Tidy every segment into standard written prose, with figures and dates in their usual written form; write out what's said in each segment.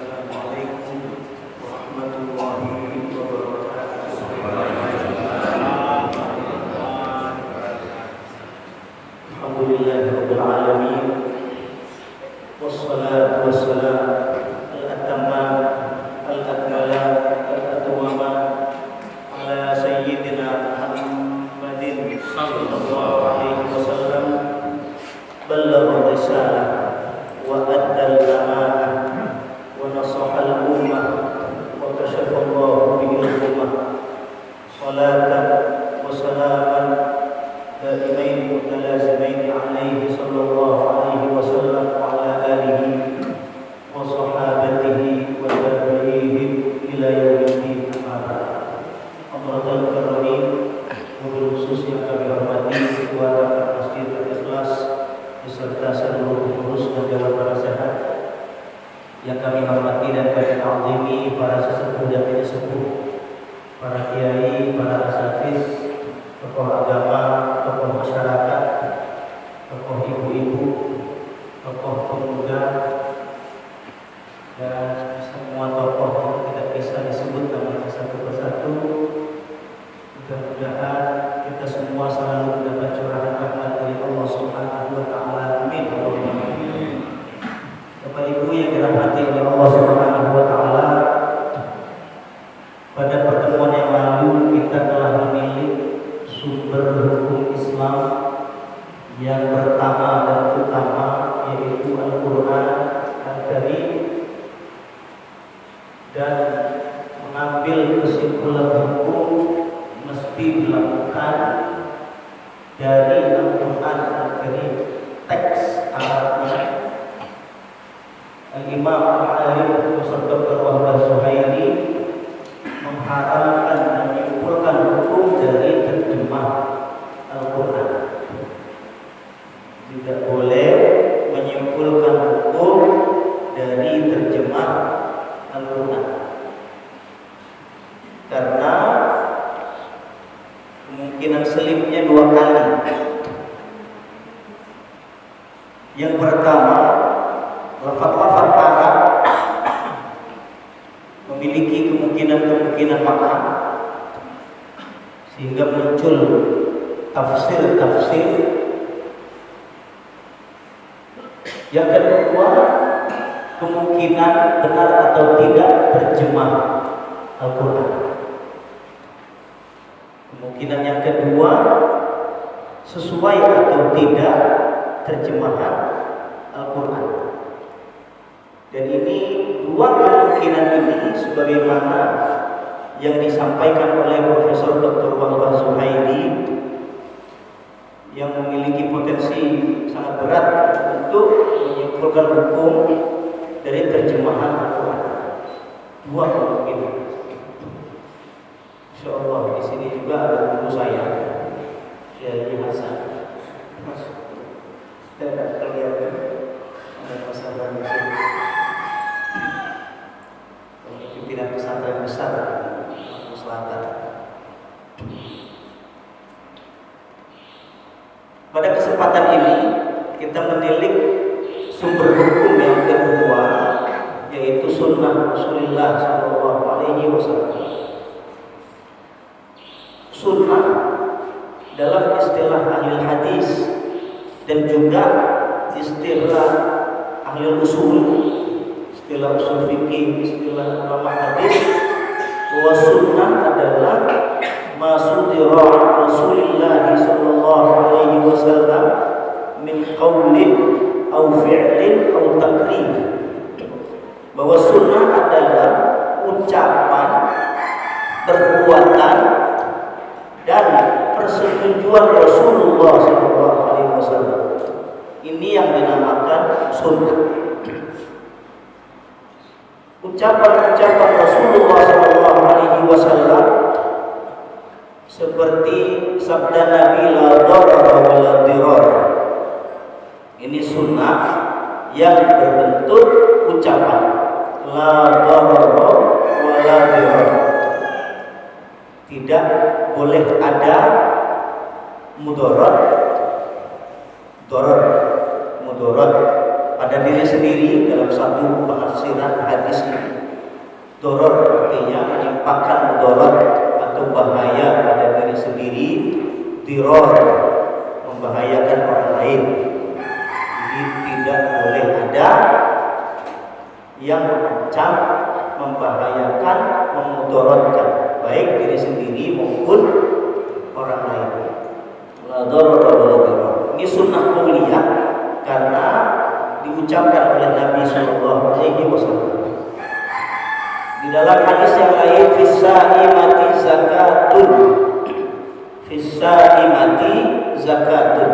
Assalamualaikum warahmatullahi wabarakatuh. Alhamdulillahirabbil alamin. Wassalatu wassalamu al-atamman al-akmalan al-atwaman ala sayyidina Muhammadin sallallahu alaihi wasallam. Ballagha risalah wa addal amanah wa nasahal ummah wa kashafa Allahu bihi al-ummah. Salatan wa salaman daimain mutalazimain alaihi sallallahu alaihi wasallam wa ala alihi wa sahabatihi wa tabi'ihim ila yaumiddin. Amradul karamin, wabil khusus yang kami hormati keluarga Masjid Al-Ikhlas beserta seluruh pengurus dan dewan penasehat yang kami hormati dan kami ta'zimi, para sesepuh dan tidak sepuh, para kiai, para asatiz, tokoh agama, tokoh masyarakat, tokoh ibu-ibu, tokoh pemuda, dan semua tokoh yang tidak bisa disebut namanya satu persatu. Mudah-mudahan kita semua selalu mendapat curahan rahmat dari Allah Subhanahu wa taala. Amin. Bapak Ibu yang dirahmati oleh Allah Subhanahu wa taala, pada pertemuan yang lalu kita telah memilih sumber hukum Islam yang pertama dan utama, yaitu Al-Quran Al-Karim, dan mengambil kesimpulan hukum mesti dilakukan dari Al-Quran Al-Karim, teks Arabnya. Al-Imam Al-Alim Prof. Dr. Wahbah Zuhairi mengharamkan dan menyimpulkan hukum dari terjemah Al-Quran. Tidak boleh menyimpulkan hukum dari terjemah Al-Quran, karena kemungkinan selipnya dua kali. Yang pertama, lafaz-lafaz Arab memiliki kemungkinan makna, sehingga muncul tafsir-tafsir. Yang kedua, kemungkinan benar atau tidak terjemah Al-Quran. Kemungkinan yang kedua, sesuai atau tidak terjemahan Al-Quran. Dan ini dua kemungkinan ini sebagaimana yang disampaikan oleh Profesor Dr. Wahbah Zuhairi, yang memiliki potensi sangat berat untuk menyimpulkan hukum dari terjemahan Al-Quran. Dua kemungkinan. Insyaallah di sini juga ada guru saya, Syekh Hasan. Tidak kelihatan ada masalah di sini. Pimpinan pesantren besar di Selatan. Pada kesempatan ini kita menilik sumber hukum yang kedua, yaitu sunnah Rasulullah Shallallahu Alaihi Wasallam. Sunnah dalam istilah ahli hadis dan juga istilah ahli usul, istilah usul fikih, istilah ulama hadis, bahwa sunnah adalah masudira Rasulullah sallallahu alaihi wasallam min qaulin aw fi'lin aw taqrir. Bahwa sunnah adalah ucapan, perbuatan, dan persetujuan Rasulullah sallallahu alaihi wasallam. Ini yang dinamakan sunnah. Ucapan-ucapan Rasulullah sallallahu alaihi wasallam seperti sabda Nabi la darara wa la dirar. Ini sunnah yang berbentuk ucapan la darara wa la dirar. Tidak boleh ada mudarat, mudarat pada diri sendiri. Dalam satu penafsiran hadis ini, doror artinya menimpakan mudarat atau bahaya pada diri sendiri, diror membahayakan orang lain. Jadi tidak boleh ada yang mengancam, membahayakan, memudaratkan baik diri sendiri maupun orang lain. La darara wa la dirar. Ini sunnah qauliyah karena diucapkan oleh Nabi sallallahu alaihi wasallam. Di dalam hadis yang lain, fissaimati zakatun. Fissaimati zakatun.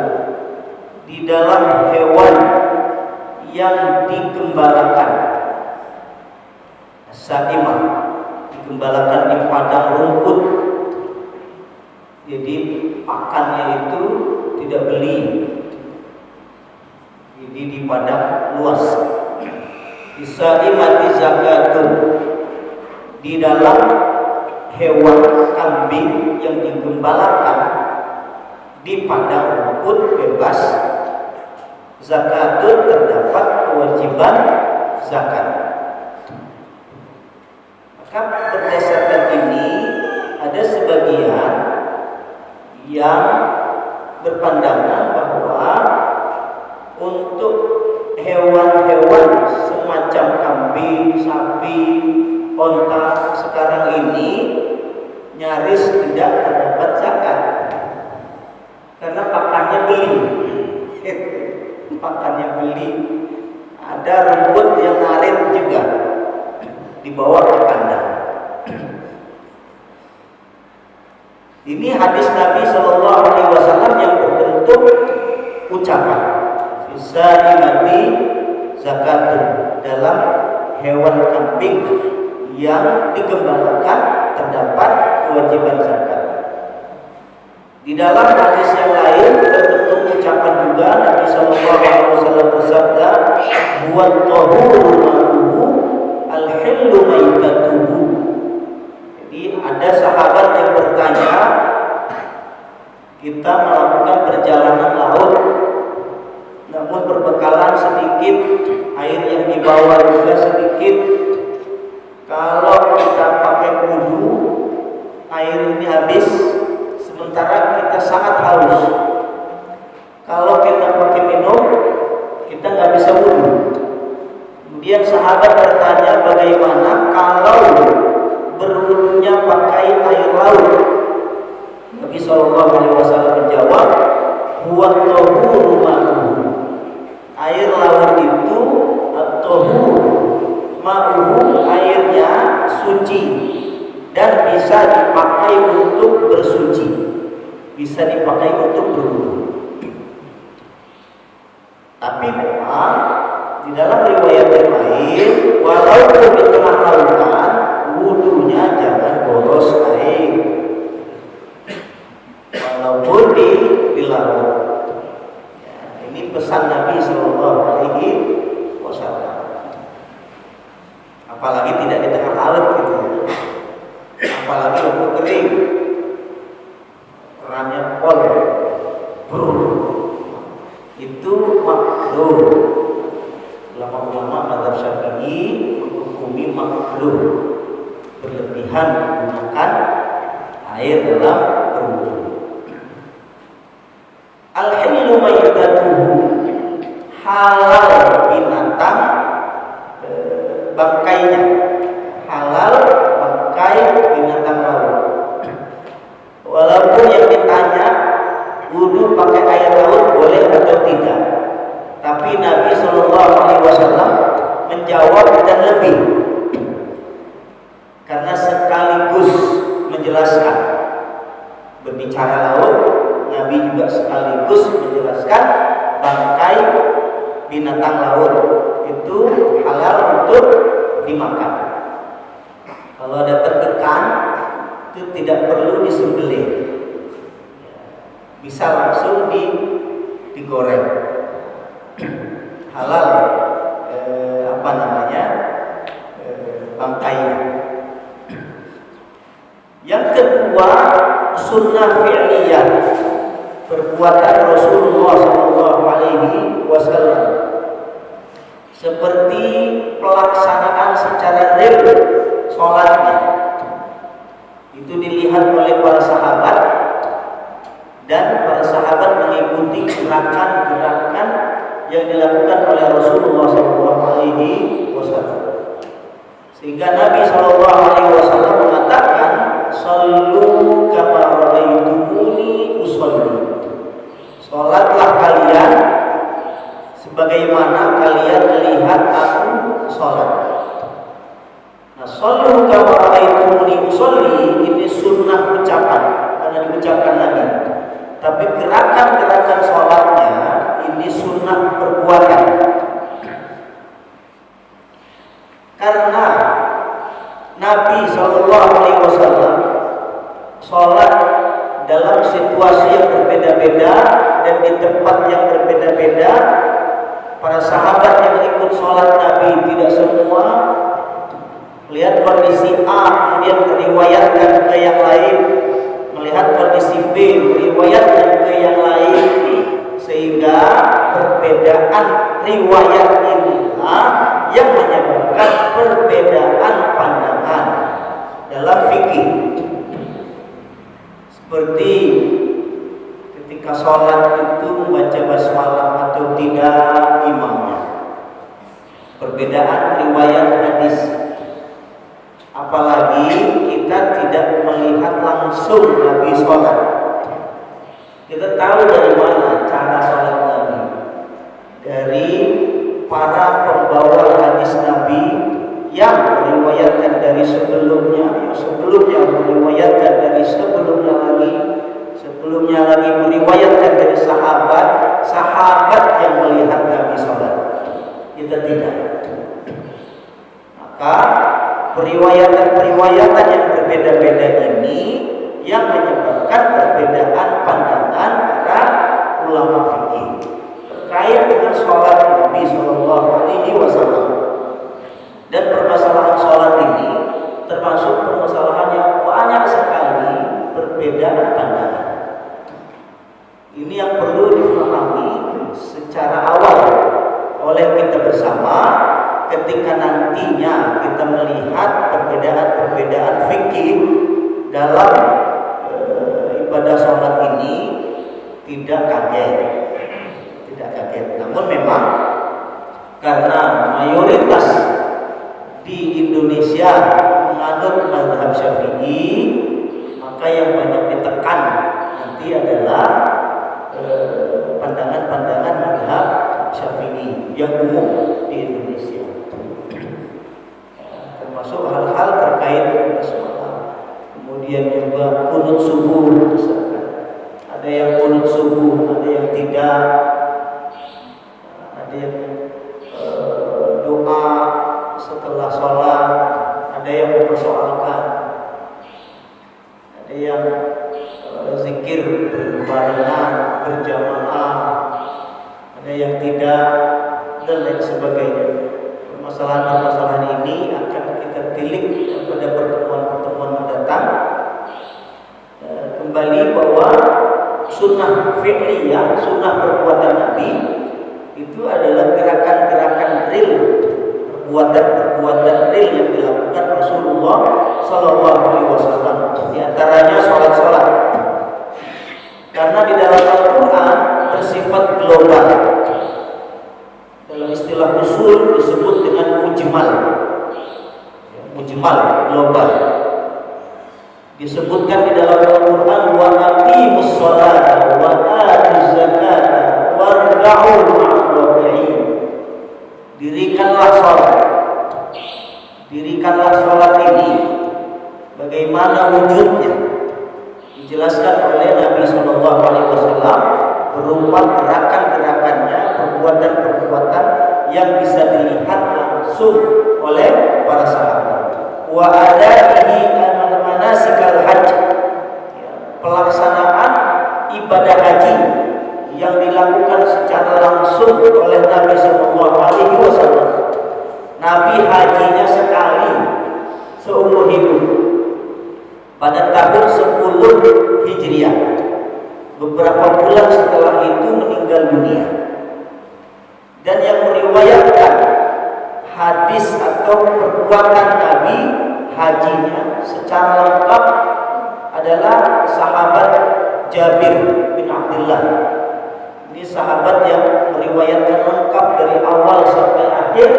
Di dalam hewan yang digembalakan. Saimah digembalakan di padang rumput. Jadi pakannya itu tidak beli. Jadi di padang luas. Fissaimati zakatun. Di dalam hewan kambing yang digembalakan di padang rumput bebas, zakatun terdapat kewajiban zakat. Maka berdasarkan ini ada sebagian yang berpandangan bahwa untuk hewan-hewan semacam kambing, sapi, onta sekarang ini nyaris tidak terdapat zakat karena pakannya beli. Pakannya beli. Ada rumput yang arit juga dibawa ke kandang. Ini hadis Nabi Shallallahu Alaihi Wasallam yang berbentuk ucapan. Fissaimati zakatun, dalam hewan kambing yang digembalakan terdapat kewajiban zakat. Di dalam hadis yang lain berbentuk ucapan juga Nabi Shallallahu Alaihi Wasallam bersabda, "Huwat tahuru ma'uhu, al-hillu maitatuhu." Jadi ada sahabat yang bertanya, kita melakukan perjalanan laut, namun berbekalan sedikit, air yang dibawa juga sedikit. Kalau kita pakai wudu, air ini habis, sementara kita sangat haus. Kalau kita pakai minum, kita nggak bisa wudu. Kemudian sahabat bertanya, bagaimana kalau berwudunya pakai air laut? Nabi Shallallahu Alaihi Wasallam menjawab, huwa tahuru ma'uhu. Air laut itu at-tahur ma'uhu, airnya suci dan bisa dipakai untuk bersuci, bisa dipakai untuk berwudu. Tapi memang di dalam riwayat yang lain, walaupun di tengah lautan, wudunya jangan boros air, walaupun di laut. Ya, ini pesan Nabi Shallallahu Alaihi Wasallam. Apalagi tidak di tengah laut gitu ya. Apalagi waktu kering, kerannya pol, itu makruh. Ulama-ulama mazhab Syafi'i menghukumi makruh, berlebihan menggunakan air dalam berwudu. Al-hillu maitatuhu, halal binatang bangkainya, halal bangkai binatang laut. Walaupun yang ditanya wudu pakai air laut boleh atau tidak, tapi Nabi Shallallahu Alaihi Wasallam menjawab dan lebih, karena sekaligus menjelaskan berbicara laut, Nabi juga sekaligus menjelaskan bangkai binatang laut itu halal untuk dimakan. Kalau dapat ikan itu tidak perlu disembelih, bisa langsung digoreng. Halal bangkainya. Yang kedua, sunnah fi'liyah, perbuatan Rasulullah SAW. seperti pelaksanaan secara real sholatnya itu dilihat oleh para sahabat, dan para sahabat mengikuti gerakan-gerakan yang dilakukan oleh Rasulullah SAW. Sehingga Nabi SAW mengatakan, "Sallu kama ra'aitumuni usolli." Sholatlah kalian sebagaimana kalian melihat aku sholat. Nah, sallu kama ra'aitumuni usolli ini sunnah ucapan karena diucapkan Nabi. Tapi gerakan-gerakan sholatnya ini sunnah perbuatan. Karena Nabi SAW sholat dalam situasi yang berbeda-beda dan di tempat yang berbeda-beda. Para sahabat yang ikut sholat Nabi tidak semua melihat kondisi A kemudian meriwayatkan ke yang lain, melihat kondisi B meriwayatkan ke yang lain, sehingga perbedaan riwayat inilah yang menyebabkan perbedaan pandangan dalam fikih. Seperti ketika sholat itu membaca basmalah atau tidak imamnya, perbedaan riwayat hadis. Apalagi kita tidak melihat langsung Nabi sholat, kita tahu dari mana cara sholat Nabi, dari para pembawa hadis Nabi yang meriwayatkan dari sebelumnya, yang sebelumnya meriwayatkan dari sebelumnya lagi meriwayatkan dari sahabat yang melihat Nabi sholat. Kita tidak. Maka periwayatan yang berbeda-beda ini yang menyebabkan perbedaan pandangan para ulama fikih terkait dengan sholat Nabi SAW. Dan permasalahan sholat ini termasuk permasalahan yang banyak sekali perbedaan pandangan. Ini yang perlu difahami secara awal oleh kita bersama ketika nantinya kita melihat perbedaan-perbedaan fikih dalam ibadah sholat ini, tidak kaget. Namun memang karena mayoritas di Indonesia menganut mazhab Syafi'i, maka yang banyak ditekan nanti adalah pandangan-pandangan mazhab Syafi'i yang umum di Indonesia, termasuk hal-hal terkait dengan basmalah, kemudian juga qunut subuh misalkan. Ada yang qunut subuh, ada yang tidak, ada yang doa setelah sholat, ada yang mempersoalkan, ada yang zikir berbarengan, berjamaah, ada yang tidak, dan lain sebagainya. Permasalahan-permasalahan ini akan kita tilik pada pertemuan-pertemuan mendatang. Kembali bahwa sunnah fi'liyah, sunnah perbuatan Nabi itu adalah gerakan-gerakan real, perbuatan real yang dilakukan Rasulullah SAW. Di antaranya sholat-sholat. Karena di dalam Al-Quran bersifat global. Dalam istilah usul disebut dengan mujmal. Mujmal, global. Disebutkan di dalam Al-Quran wa aqimus sholata wa atuz zakata warka'u ma'ar-raki'in. Dirikanlah sholat. Dirikanlah sholat ini. Bagaimana wujudnya? Dijelaskan oleh Nabi SAW berupa gerakan-gerakannya, perbuatan-perbuatan yang bisa dilihat langsung oleh para sahabat. Wa adaihi manasikal haji, pelaksanaan ibadah haji yang dilakukan secara langsung oleh Nabi SAW. Nabi hajinya sekali seumur hidup pada tahun 10 Hijriah. Beberapa bulan setelah itu meninggal dunia. Dan yang meriwayatkan perbuatan Nabi hajinya secara lengkap adalah sahabat Jabir bin Abdullah. Ini sahabat yang meriwayatkan lengkap dari awal sampai akhir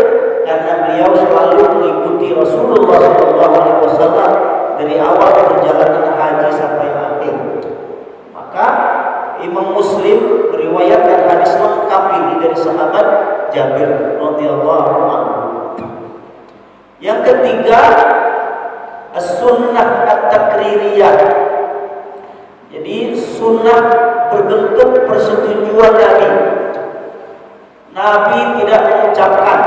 karena beliau selalu mengikuti Rasulullah SAW dari awal perjalanan haji sampai akhir. Maka Imam Muslim meriwayatkan hadis lengkap ini dari sahabat Jabir radhiyallahu anhu. Yang ketiga, as-sunnah at-takririyah. Jadi sunnah berbentuk persetujuan Nabi. Nabi tidak mengucapkan,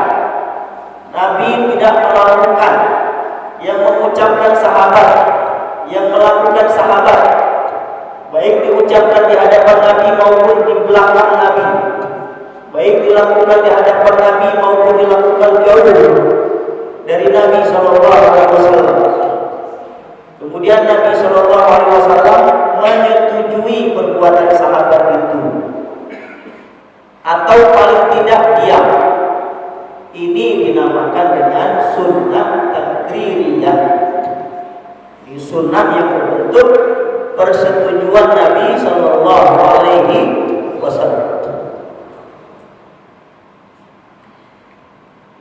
Nabi tidak melakukan, yang mengucapkan sahabat, yang melakukan sahabat, baik diucapkan di hadapan Nabi maupun di belakang Nabi, baik dilakukan di hadapan Nabi maupun dilakukan jauh dari Nabi SAW. Kemudian Nabi SAW menyetujui perbuatan sahabat itu, atau paling tidak diam. Ini dinamakan dengan sunnah takririyah. Ini sunnah yang berbentuk persetujuan Nabi Sallallahu Alaihi Wasallam.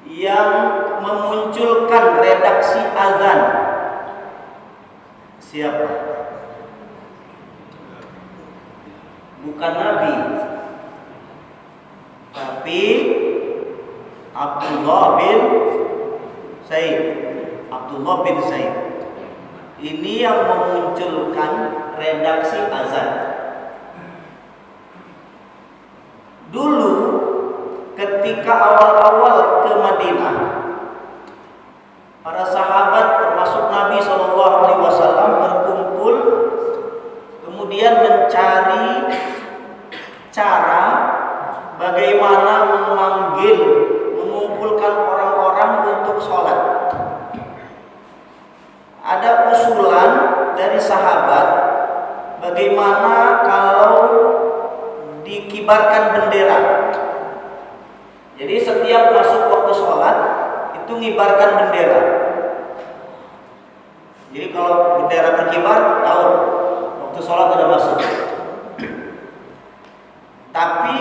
Yang memunculkan redaksi azan siapa? Bukan Nabi, tapi Abdullah bin Zaid. Abdullah bin Zaid ini yang memunculkan redaksi azan. Dulu ketika awal-awal ke Madinah, para sahabat termasuk Nabi SAW berkumpul, kemudian mencari cara bagaimana mengumpulkan orang-orang untuk sholat. Ada usulan dari sahabat, bagaimana kalau dikibarkan bendera. Jadi setiap masuk waktu sholat itu ngibarkan bendera. Jadi kalau bendera berkibar, tahu waktu sholat sudah masuk. Tapi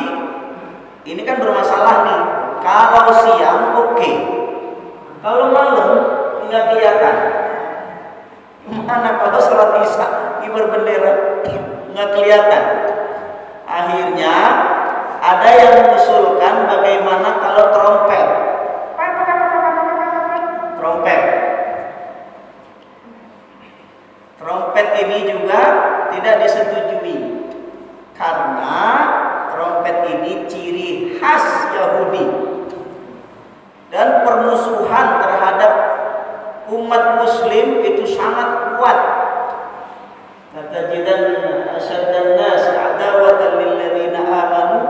ini kan bermasalah nih. Kalau siang oke, kalau malam nggak kelihatan. Mana kalau sholat isya kibar bendera nggak kelihatan. Akhirnya ada yang mengusulkan bagaimana kalau trompet. Trompet ini juga tidak disetujui karena trompet ini ciri khas Yahudi dan permusuhan terhadap umat Muslim itu sangat kuat. Latajidanna asyaddan nas adawatan lil ladzina amanu.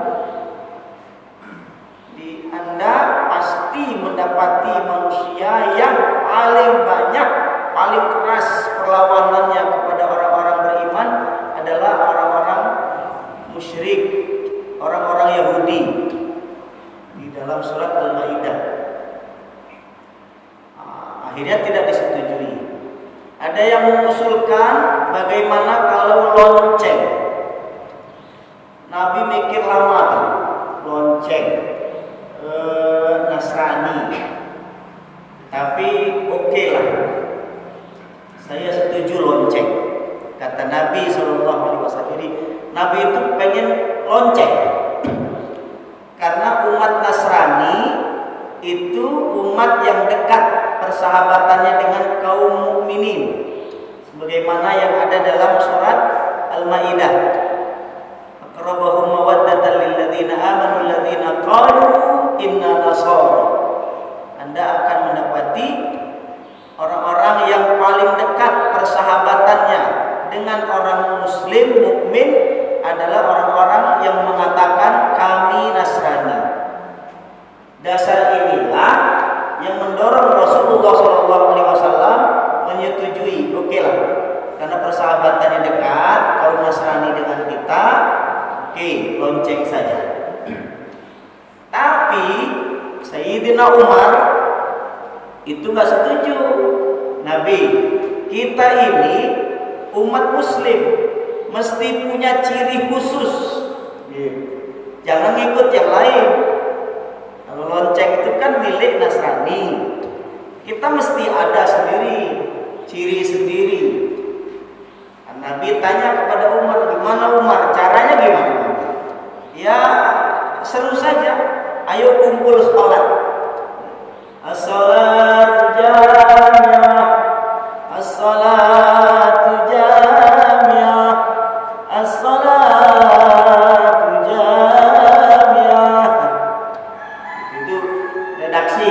Anda pasti mendapati manusia yang paling banyak, paling keras perlawanannya kepada orang-orang beriman adalah orang-orang musyrik, orang-orang Yahudi. Di dalam surat Al-Maidah. Akhirnya tidak disetujui. Ada yang mengusulkan bagaimana kalau lonceng. Nabi mikir lama tuh, lonceng Nasrani. Tapi oke lah, saya setuju lonceng. Kata Nabi SAW. Jadi Nabi itu pengen lonceng karena umat Nasrani itu umat yang dekat persahabatannya dengan kaum mukminin, sebagaimana yang ada dalam surat Al-Maidah. Aqrabahum mawaddatan lil ladzina amanu alladzina qalu inna nasara. Anda akan mendapati orang-orang yang paling dekat persahabatannya dengan orang muslim mukmin adalah orang-orang yang mengatakan kami Nasrani. Dasar inilah yang mendorong Rasulullah SAW menyetujui, oke lah, karena persahabatannya dekat, kaum Nasrani dengan kita, oke, lonceng saja. Tapi Itu nggak setuju. Nabi, kita ini umat muslim mesti punya ciri khusus. Jangan ngikut yang lain. Kalau lonceng itu kan milik Nasrani, kita mesti ada sendiri, ciri sendiri. Nabi tanya kepada Umar, gimana Umar? Caranya gimana? Ya seru saja. Ayo kumpul sholat. As-salatu jami'ah, as-salatu jami'ah, as-salatu jami'ah. Itu redaksi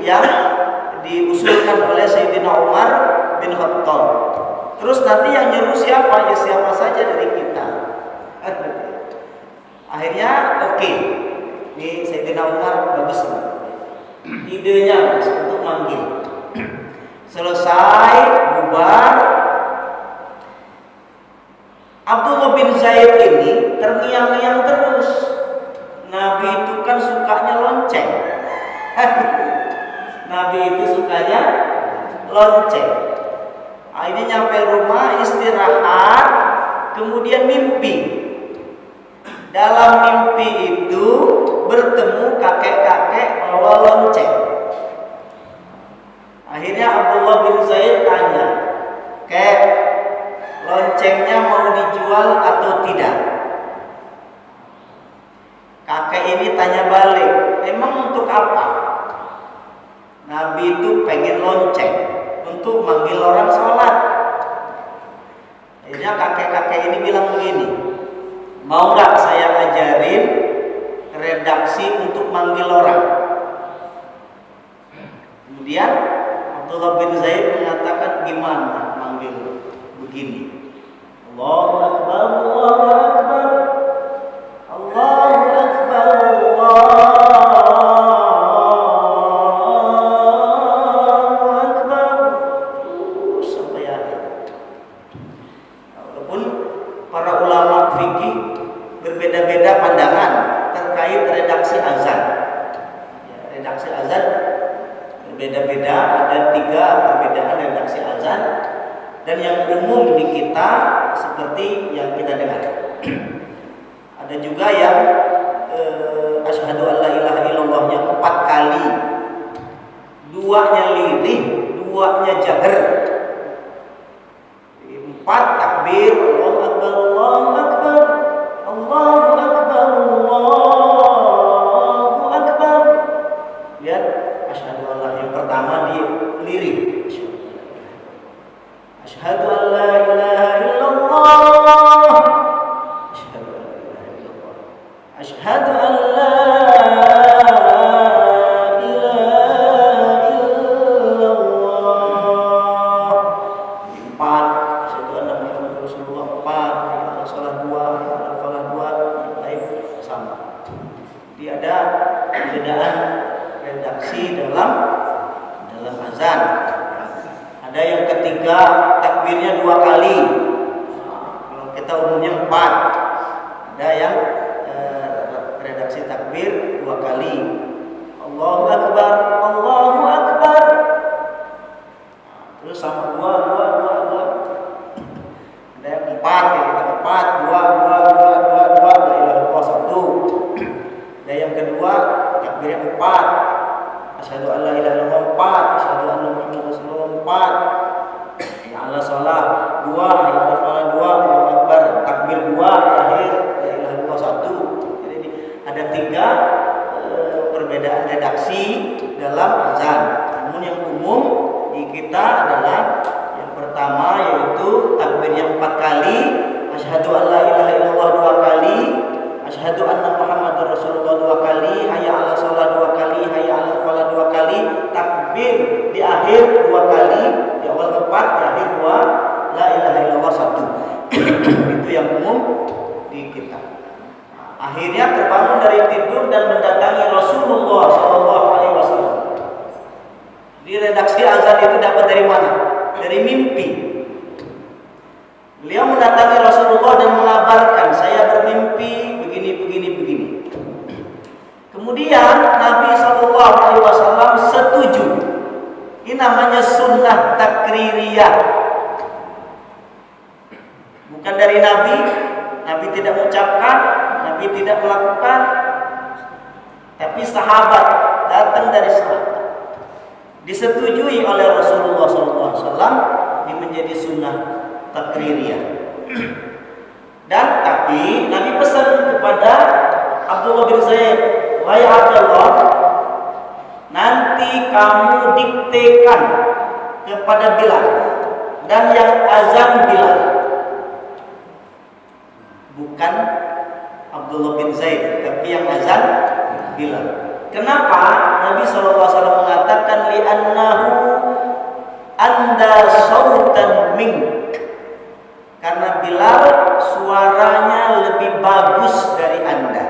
yang diusulkan oleh Sayyidina Umar bin Khattab. Terus nanti yang nyuruh siapa? Ya siapa saja dari kita. Akhirnya oke. Ini Sayyidina Umar bagus. Idenya untuk manggil. Selesai bubar, Abdullah bin Zaid ini terngiang-ngiang terus. Nabi itu kan sukanya lonceng. Nabi itu sukanya lonceng. Akhirnya nyampe rumah istirahat, kemudian mimpi. Dalam mimpi itu bertemu kakek-kakek bawa lonceng. Akhirnya Abdullah bin Zaid tanya, "Kek, loncengnya mau dijual atau tidak?" Kakek ini tanya balik, "Emang untuk apa?" Nabi itu pengen lonceng untuk manggil orang sholat. Akhirnya kakek-kakek ini bilang begini, "Mau nggak saya ajarin redaksi untuk manggil orang?" Kemudian Abdullah bin Zaid mengatakan, "Gimana manggil begini? Allahu Akbar, Allahu Akbar, Allahu Akbar, Allahu Akbar." Sampai akhir. Walaupun para ulama fikih berbeda-beda pandangan terkait redaksi azan. Redaksi azan berbeda-beda, ada 3 perbedaan redaksi azan, dan yang umum di kita seperti yang kita dengar. Ada juga yang asyhadu alla ilaha illallahnya 4 kali, 2-nya lirih, 2-nya jahar. 4 takbir, Allahu Akbar, Allahu Akbar, Allahu Akbar, Allahu Akbar. Lihat, asyhadu alla, yang pertama di lirik. Asyhadu alla ilaha illallah. Asyhadu alla ilaha illallah. Asyhadu alla ilaha illallah. 4. Asyhadu anna Muhammadar Rasulullah. 4. Salah 2, salah 2, yang lain sama. Jadi ada perbedaan redaksi dalam azan. Ada yang ketiga takbirnya 2 kali. Kalau kita umumnya 4. Ada yang redaksi takbir 2 kali. Allahu Akbar, Allahu Akbar. Terus sama 2. Ada yang 4, kayak kita 4, 2, 2, 2, 2, 2, la ilaha illallah 1. Ada yang kedua takbirnya 4. Asyhadu alla ilaha illallah 4, asyhadu anna Muhammadar Rasulullah 4. Ya Allah salat 2, ya Allah salat 2, Allahu Akbar, takbir 2, akhir la ilaha illallah 1. Jadi ada 3 perbedaan redaksi dalam azan. Namun yang umum di kita adalah yang pertama, yaitu takbirnya 4 kali, asyhadu alla ilaha illallah 2 kali, asyhadu anna Muhammadar Rasulullah 2 kali, hayya 'alas shalah 2 kali, hayya 'alal falah 2 kali, takbir di akhir 2 kali, di awal 4, di akhir 2, la ilaha illallah 1. Itu yang umum di kita. Akhirnya terbangun dari tidur dan mendatangi Rasulullah SAW. Di redaksi azan itu dapat dari mana? Dari mimpi. Beliau mendatangi Rasulullah dan mengabarkan, "Saya bermimpi begini. Kemudian Nabi SAW setuju namanya sunnah takririyah. Bukan dari Nabi. Nabi tidak mengucapkan, Nabi tidak melakukan, tapi sahabat, datang dari sahabat, disetujui oleh Rasulullah SAW. Ini menjadi sunnah takririyah. Dan tapi Nabi pesan kepada Abdullah bin Zaid, wahai Abdullah, nanti kamu diktekan kepada Bilal, dan yang azan Bilal, bukan Abdullah bin Zaid, tapi yang azan Bilal. Kenapa? Nabi SAW mengatakan li'annahu anda sautan mink, karena Bilal suaranya lebih bagus dari Anda.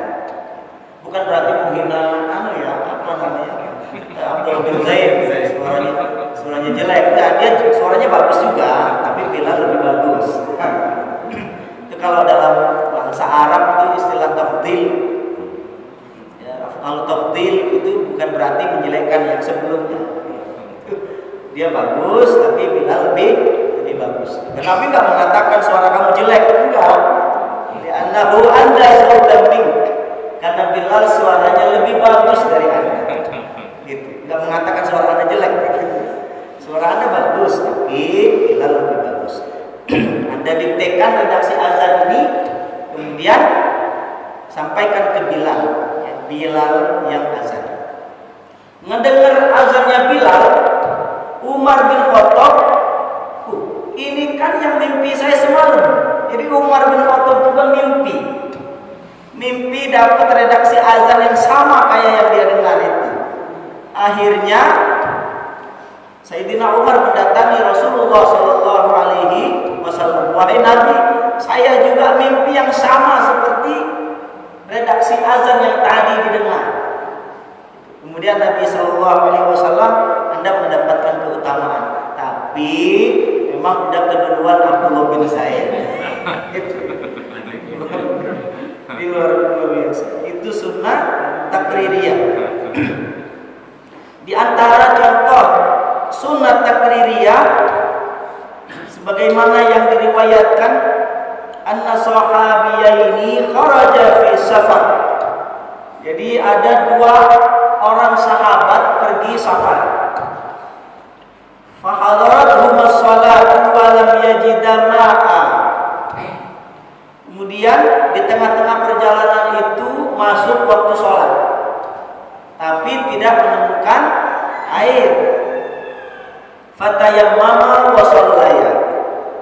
Bukan berarti menghina apa namanya Abdullah bin Zaid, suaranya jelek. Enggak, dia suaranya bagus juga, tapi Bilal lebih bagus. Itu kalau dalam bahasa Arab itu istilah tafdil. Kalau tafdil itu bukan berarti menjelekkan yang sebelumnya. Dia bagus, tapi Bilal lebih bagus. Tetapi nggak mengatakan suara kamu jelek, enggak. Li'annahu anda sautan mink, karena Bilal suaranya lebih bagus dari Anda. Gitu. Nggak mengatakan suara Anda jelek. Suara Anda bagus, tapi Bilal lebih bagus. Anda diktekan redaksi azan ini, kemudian sampaikan ke Bilal, ya, Bilal yang azan. Ngedengar azannya Bilal, Umar bin Khattab, ini kan yang mimpi saya semalam. Jadi Umar bin Khattab juga mimpi dapat redaksi azan yang sama kayak yang dia dengar itu. Akhirnya Sayyidina Umar mendatangi Rasulullah SAW. Wahai Nabi, saya juga mimpi yang sama seperti redaksi azan yang tadi didengar. Kemudian Nabi SAW, Anda mendapatkan keutamaan. Tapi memang udah keduluan Abdullah bin Zaid. Di luar biasa. Itu sunnah takririyah. Di antara contoh sunnah takririyah sebagaimana yang diriwayatkan, anna sahabiyaini kharaja fi safar. Jadi ada dua orang sahabat pergi safar. Fa hadaratuhum as-salatu wa lam yajida ma'a. Kemudian di tengah-tengah perjalanan itu masuk waktu sholat, tapi tidak menemukan air. Fatayammama wa shallaya.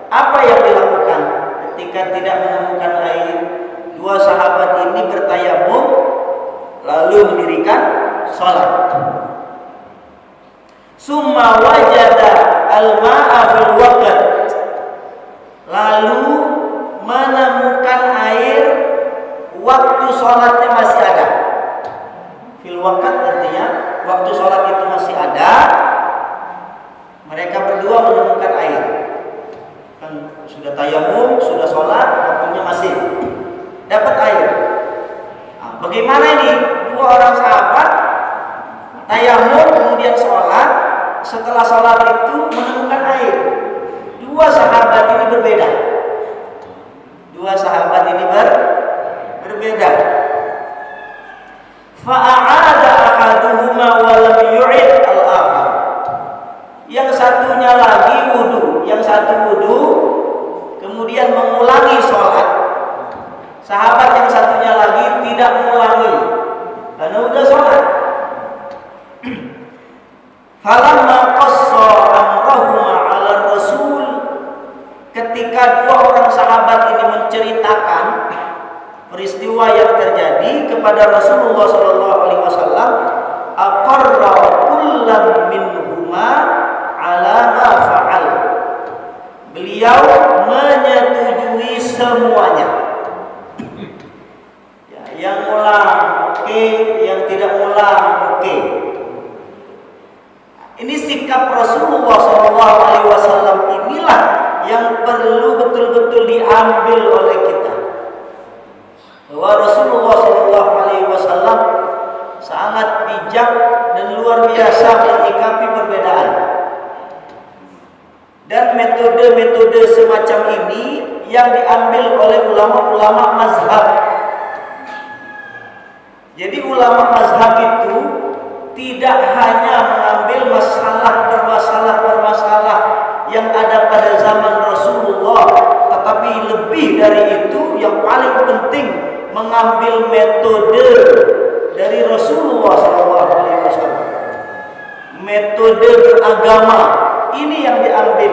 Apa yang dilakukan ketika tidak menemukan air? Dua sahabat ini bertayamum lalu mendirikan sholat. Summa wajada al-ma'a fil waqt. Lalu menemukan air waktu sholatnya masih ada. Fil waqt artinya waktu sholat itu masih ada. Mereka berdua menemukan air. Kan sudah tayamum, sudah sholat, waktunya masih dapat air. Nah, bagaimana ini? Dua orang sahabat tayamum kemudian sholat. Setelah sholat itu menemukan air. Dua sahabat ini berbeda. Dua sahabat ini berbeda. Fa'ada ahaduhuma wa lam yu'id al-akhar. Yang satunya lagi wudu, yang satu wudu kemudian mengulangi sholat. Sahabat yang satunya lagi tidak mengulangi karena udah sholat. Falamma qassa amrahuma 'ala Rasul, ketika dua orang sahabat ini menceritakan peristiwa yang terjadi kepada Rasulullah SAW, aqarra kullam minhuma 'ala ma fa'al. Beliau menyetujui semuanya. Ya, yang ulang oke, yang tidak ulang oke. Ini sikap Rasulullah SAW inilah yang perlu betul-betul diambil oleh kita. Bahwa Rasulullah SAW sangat bijak dan luar biasa menyikapi perbedaan. Dan metode-metode semacam ini yang diambil oleh ulama-ulama mazhab. Jadi ulama mazhab itu tidak hanya mengambil masalah yang ada pada zaman Rasulullah, tetapi lebih dari itu yang paling penting mengambil metode dari Rasulullah SAW. Metode beragama ini yang diambil,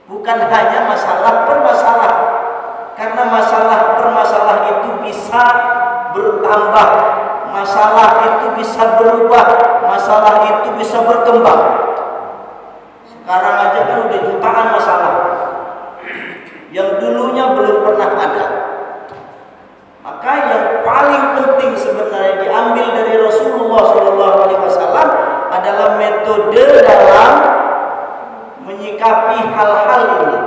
bukan hanya masalah per masalah, karena masalah per masalah itu bisa bertambah, masalah itu bisa berubah, masalah itu bisa berkembang. Sekarang aja kan udah jutaan masalah yang dulunya belum pernah ada. Maka yang paling penting sebenarnya diambil dari Rasulullah SAW adalah metode dalam menyikapi hal-hal ini.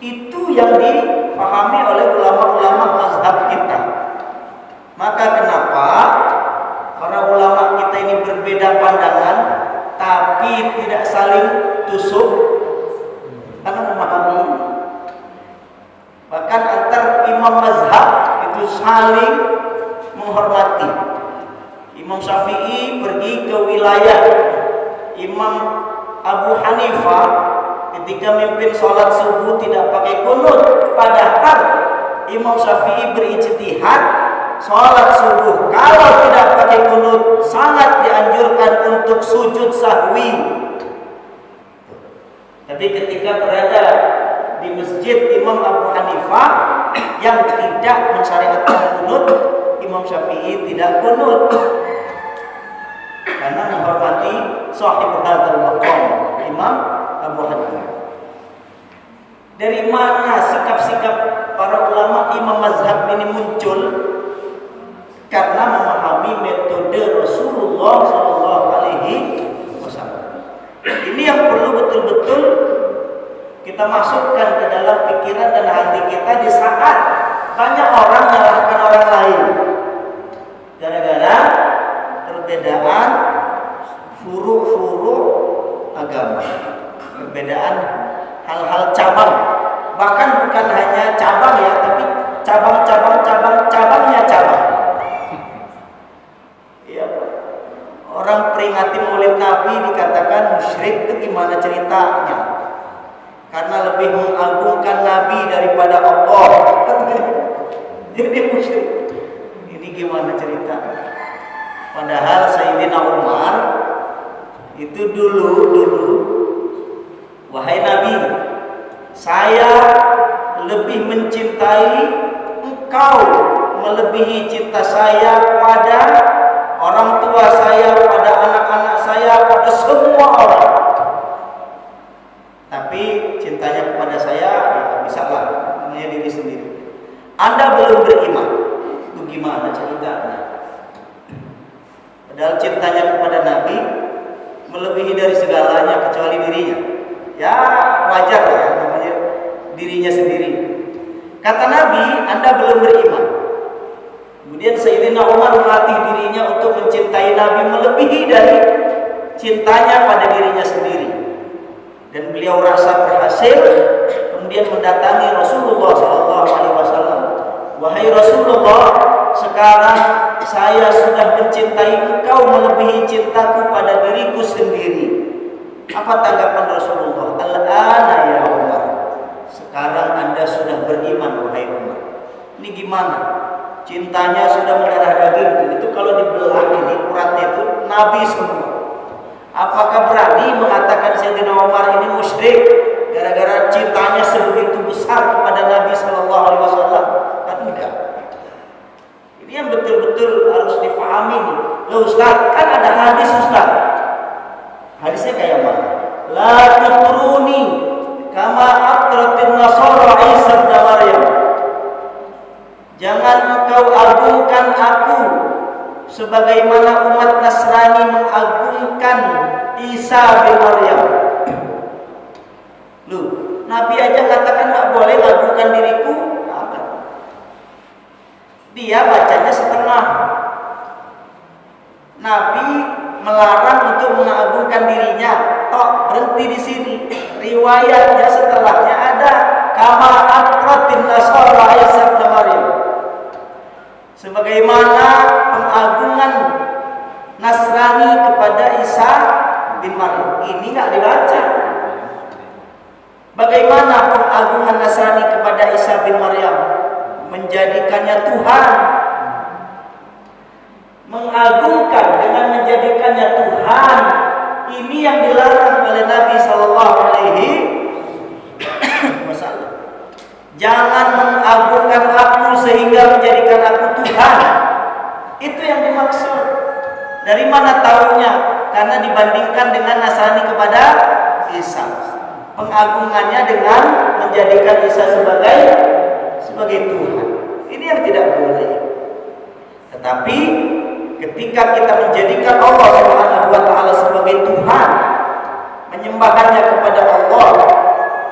Itu yang dipahami oleh ulama-ulama mazhab kita. Maka kenapa para ulama kita ini berbeda pandangan tapi tidak saling tusuk? Karena memahami ini. Bahkan antar imam mazhab itu saling menghormati. Imam Syafi'i pergi ke wilayah Imam Abu Hanifah ketika mimpin sholat subuh tidak pakai kunut, padahal Imam Syafi'i berijtihad sholat subuh kalau tidak pakai kunut sangat dianjurkan untuk sujud sahwi. Tapi ketika berada di masjid Imam Abu Hanifah yang tidak mensyariatkan kunut, Imam Syafi'i tidak kunut karena menghormati sahib hadzal maqam Imam Abu Hanifah. Dari mana sikap-sikap para ulama imam mazhab ini muncul? Karena memahami metode Rasulullah SAW. Ini yang perlu betul-betul kita masukkan ke dalam pikiran dan hati kita di saat banyak orang menyalahkan orang lain gara-gara perbedaan furu' agama, perbedaan hal-hal cabang, bahkan bukan hanya cabang ya, tapi cabangnya cabang. Ya, orang peringati Maulid Nabi dikatakan musyrik, itu gimana ceritanya? Karena lebih mengagungkan Nabi daripada Allah. Jadi musyrik. Ini gimana cerita? Padahal Sayyidina Umar itu dulu, wahai Nabi, saya lebih mencintai engkau melebihi cinta saya pada orang tua saya, pada anak-anak saya, pada semua orang. Tapi cintanya kepada saya ya bisa lah, namanya diri sendiri. Anda belum beriman, itu gimana ceritanya? Padahal cintanya kepada Nabi melebihi dari segalanya kecuali dirinya. Ya wajar lah ya, namanya dirinya sendiri. Kata Nabi, Anda belum beriman. Kemudian Sayyidina Umar melatih dirinya untuk mencintai Nabi melebihi dari cintanya pada dirinya sendiri. Dan beliau rasa berhasil, kemudian mendatangi Rasulullah SAW. Wahai Rasulullah, sekarang saya sudah mencintai engkau melebihi cintaku pada diriku sendiri. Apa tanggapan Rasulullah? Al-ana ya Umar, sekarang Anda sudah beriman wahai Umar. Ini gimana? Cintanya sudah mendarah daging. Itu kalau dibelah ini uratnya itu Nabi semua. Apakah berani mengatakan Sayyidina Umar ini musyrik gara-gara cintanya sebegitu besar kepada Nabi Sallallahu Alaihi Wasallam? Kan enggak. Ini yang betul-betul harus difahami nih. Loh Ustaz, kan ada hadis Ustaz. Hadisnya kayak mana? La tutruni kama atratin nasara Isa bin Maryam. Jangan engkau agungkan aku sebagaimana umat Nasrani mengagungkan Isa bin Maryam. Loh, Nabi aja katakan nggak boleh mengagungkan diriku. Dia bacanya setengah. Nabi melarang untuk mengagungkan dirinya. Tok, berhenti di sini. Riwayatnya setelahnya ada kama atratin nasara Isa bin Maryam. Sebagaimana pengagungan Nasrani kepada Isa bin Maryam. Ini nggak dibaca. Bagaimana pengagungan Nasrani kepada Isa bin Maryam? Menjadikannya Tuhan. Mengagungkan dengan menjadikannya Tuhan. Ini yang dilarang oleh Nabi Sallallahu Alaihi Wasallam. Jangan mengagungkan aku sehingga menjadikan aku Tuhan. Itu yang dimaksud. Dari mana tahunya? Karena dibandingkan dengan Nasrani kepada Isa. Pengagungannya dengan menjadikan Isa sebagai Tuhan. Ini yang tidak boleh. Tetapi ketika kita menjadikan Allah Subhanahu wa taala sebagai Tuhan, menyembahkannya kepada Allah,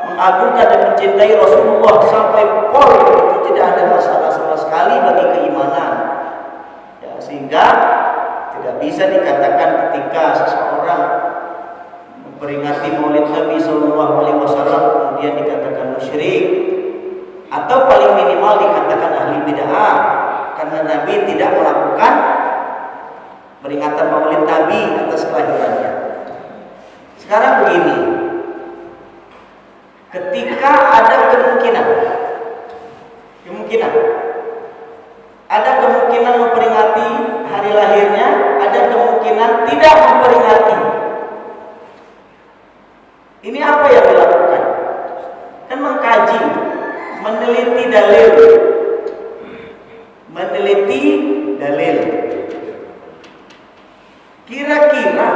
mengagungkan dan mencintai Rasulullah sampai pol, itu tidak ada masalah sama sekali bagi keimanan. Ya, sehingga tidak bisa dikatakan ketika seseorang memperingati Maulid Nabi Sallallahu Alaihi Wasallam kemudian dikatakan musyrik, atau paling minimal dikatakan ahli bid'ah, karena Nabi tidak melakukan peringatan Maulid Nabi atas kelahirannya. Sekarang begini, ketika ada kemungkinan ada kemungkinan memperingati hari lahirnya, ada kemungkinan tidak memperingati. Ini apa yang dilakukan? Kan mengkaji, meneliti dalil. Kira-kira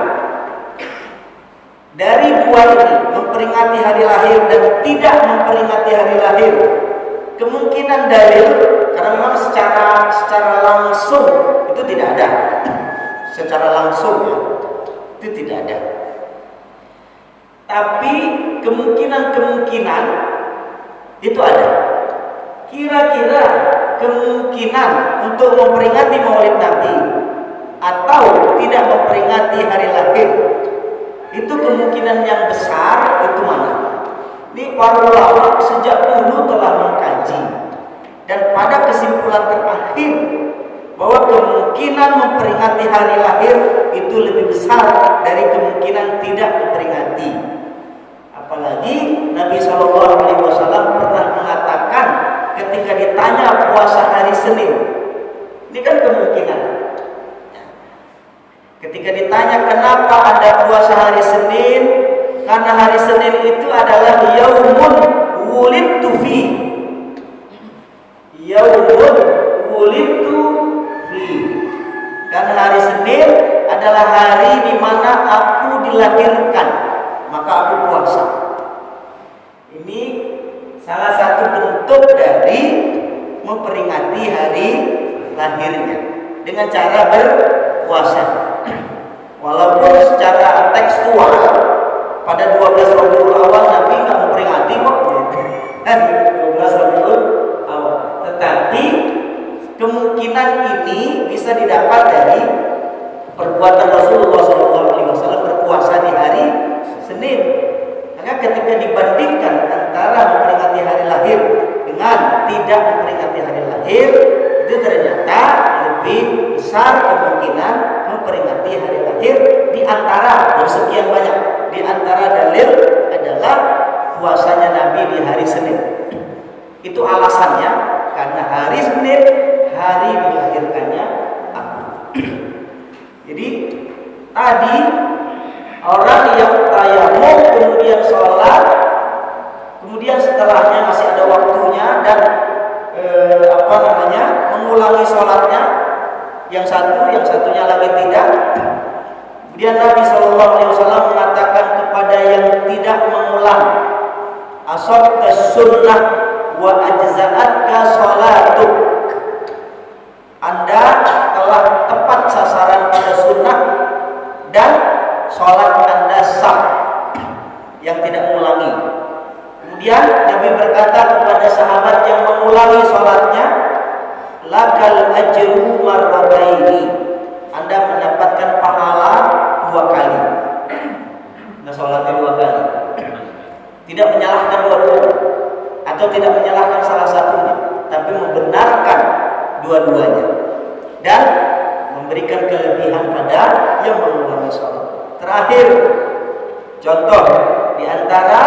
dari dua ini, memperingati hari lahir dan tidak memperingati hari lahir, kemungkinan dalil, karena memang secara langsung itu tidak ada. Secara langsung itu tidak ada. Tapi kemungkinan itu ada. Kira-kira kemungkinan untuk memperingati Maulid Nabi atau tidak memperingati hari lahir, itu kemungkinan yang besar itu mana? Ini para ulama sejak dulu telah mengkaji dan pada kesimpulan terakhir bahwa kemungkinan memperingati hari lahir itu lebih besar dari kemungkinan tidak memperingati. Apalagi Nabi SAW pernah mengatakan ketika ditanya puasa hari Senin, ini kan kemungkinan. Ketika ditanya kenapa ada puasa hari Senin, karena hari Senin itu adalah yaumun wulidtu fi. Yaumun wulidtu fi. Karena hari Senin adalah hari di mana aku dilahirkan, maka aku puasa. Ini salah satu bentuk dari memperingati hari lahirnya dengan cara berpuasa. Walaupun secara tekstual pada 12 Rabiul Awal Nabi nggak memperingati kok, 12 Rabiul Awal. Tetapi kemungkinan ini bisa didapat dari perbuatan Rasulullah SAW berpuasa di hari Senin. Maka ketika dibandingkan antara memperingati hari lahir dengan tidak memperingati hari lahir, itu ternyata lebih besar kemungkinan memperingati hari lahir di antara sekian banyak. Di antara dalil adalah puasanya Nabi di hari Senin. Itu alasannya karena hari Senin hari dilahirkannya aku. Jadi tadi orang yang tayamum kemudian sholat, kemudian setelahnya masih ada waktunya dan mengulangi sholatnya, yang satunya lagi tidak. Kemudian Nabi SAW mengatakan kepada yang tidak mengulang, asabta sunnah wa ajza'atka sholatuk. Anda telah tepat sasaran pada sunnah dan sholat Anda sah, yang tidak mengulangi. Kemudian Nabi berkata kepada sahabat yang mengulangi sholatnya, lakal ajru marrataini. Anda mendapatkan pahala atau tidak menyalahkan salah satunya, tapi membenarkan dua-duanya dan memberikan kelebihan pada yang mengulangi sholat. Terakhir, contoh di antara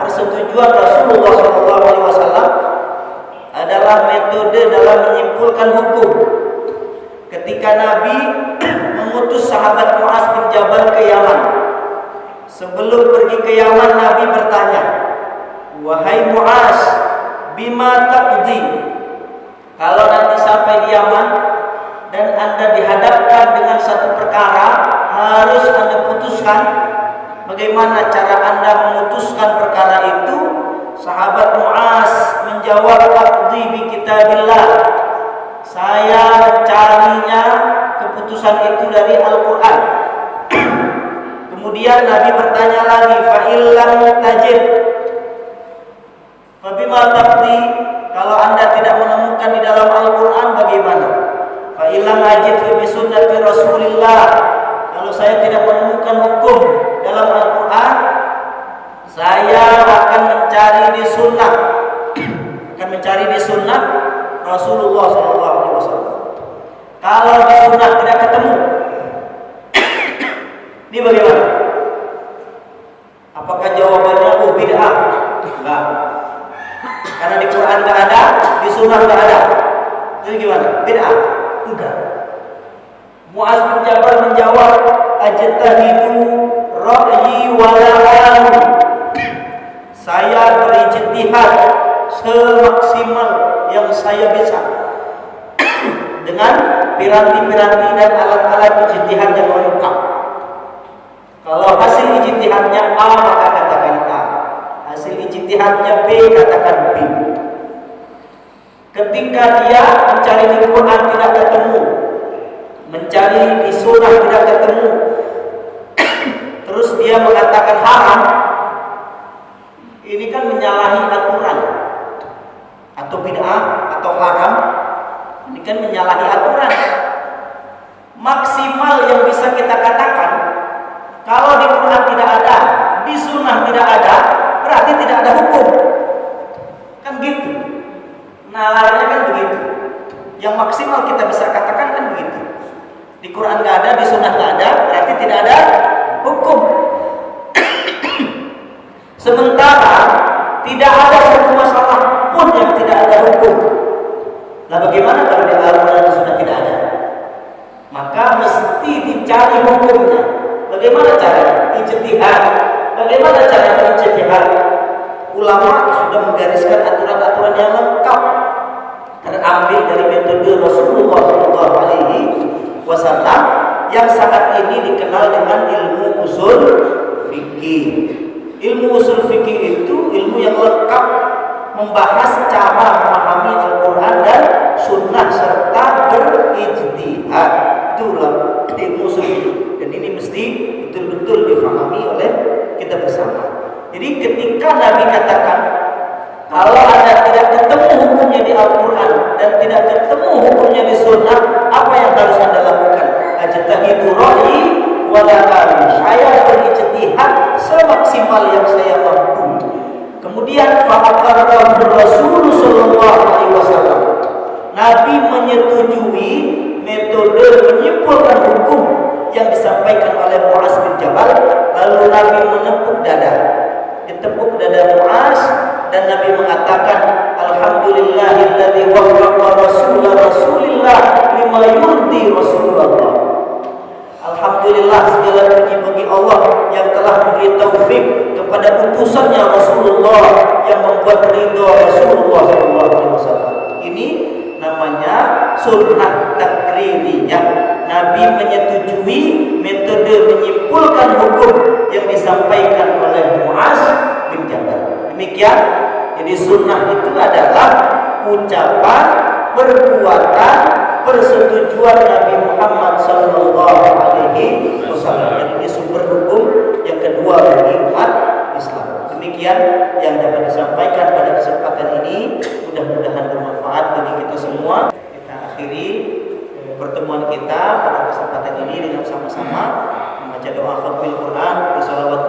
persetujuan Rasulullah SAW adalah metode dalam menyimpulkan hukum. Ketika Nabi mengutus sahabat Mu'az bin Jabal ke Yaman, sebelum pergi ke Yaman, Nabi bertanya, "Wahai Mu'az, bima taqdi?" Kalau nanti sampai di Yaman dan Anda dihadapkan dengan satu perkara, harus Anda putuskan. Bagaimana cara Anda memutuskan perkara itu? Sahabat Mu'az menjawab, "Aqdi bi kitabillah." Saya mencarinya keputusan itu dari Al-Quran. Kemudian Nabi bertanya lagi, "Fa illam tajid fa bima taqdi?" Kalau Anda tidak menemukan di dalam Al-Quran, bagaimana? "Fa illam ajid fi sunnati Rasulillah." Kalau saya tidak menemukan hukum dalam Al-Quran, saya akan mencari di sunnah. Akan mencari di sunnah Rasulullah SAW. Kalau di sunnah tidak ketemu, ini bagaimana? Apakah jawabannya bid'ah? Enggak. Karena di Quran enggak ada, di sunnah enggak ada. Jadi gimana? Bid'ah? Enggak. Mu'az bin Jabal menjawab, "Ajtahidu ra'yi wa la. Saya berijtihad semaksimal yang saya bisa dengan piranti-piranti dan alat-alat ijtihad yang lengkap. Kalau hasil ijtihadnya A, maka katakan A. Hasil ijtihadnya B, katakan B." Ketika dia mencari di Quran tidak ketemu, mencari di sunnah tidak ketemu, terus dia mengatakan haram, ini kan menyalahi aturan. Atau bid'ah atau haram, ini kan menyalahi aturan. Maksimal yang bisa kita katakan, kalau di Quran tidak ada, di sunnah tidak ada, berarti tidak ada hukum. Kan gitu. Nalarnya kan begitu. Yang maksimal kita bisa katakan kan begitu. Di Quran nggak ada, di sunnah nggak ada, berarti tidak ada hukum. Sementara tidak ada satu masalah pun yang tidak ada hukum. Nah, bagaimana kalau di Al-Quran sudah tidak ada? Maka mesti dicari hukumnya. Bagaimana cara ijtihad? Bagaimana cara ijtihad? Ulama sudah menggariskan aturan-aturan yang lengkap, terambil dari metode Rasulullah SAW yang saat ini dikenal dengan ilmu usul fikih. Ilmu usul fikih itu ilmu yang lengkap, membahas cara memahami Al-Quran dan sunnah serta berijtihad. Itulah ilmu usul fikih, dan ini mesti betul-betul difahami oleh kita bersama. Jadi ketika Nabi katakan, kalau Anda tidak ketemu hukumnya di Al-Quran dan tidak ketemu hukumnya di sunnah, apa yang harus Anda lakukan? Ajtahidu ra'yi wa la a'lam. Saya berijtihad semaksimal yang saya mampu. Kemudian fa'aqarrahu Rasul sallallahu alaihi wasallam. Nabi menyetujui metode menyimpulkan hukum yang disampaikan oleh Mu'az bin Jabal. Lalu Nabi menepuk dada. Ditepuk dada Mu'az dan Nabi mengatakan, "Alhamdulillahilladzi waffaqa Rasulillah lima yurdi Rasulullah." Alhamdulillah, segala puji bagi Allah yang telah memberi taufik kepada utusannya Rasulullah yang membuat ridho Rasulullah SAW. Ini namanya sunnah takririyah. Nabi menyetujui metode menyimpulkan hukum yang disampaikan oleh Mu'az bin Jabal. Demikian, jadi sunnah itu adalah ucapan, perbuatan, persetujuan Nabi Muhammad SAW. Dan ini sumber hukum yang kedua bagi umat Islam. Demikian yang dapat disampaikan pada kesempatan ini. Mudah-mudahan bermanfaat bagi kita semua. Kita akhiri pertemuan kita pada kesempatan ini dengan sama-sama membaca doa khatmil Quran, bersalawat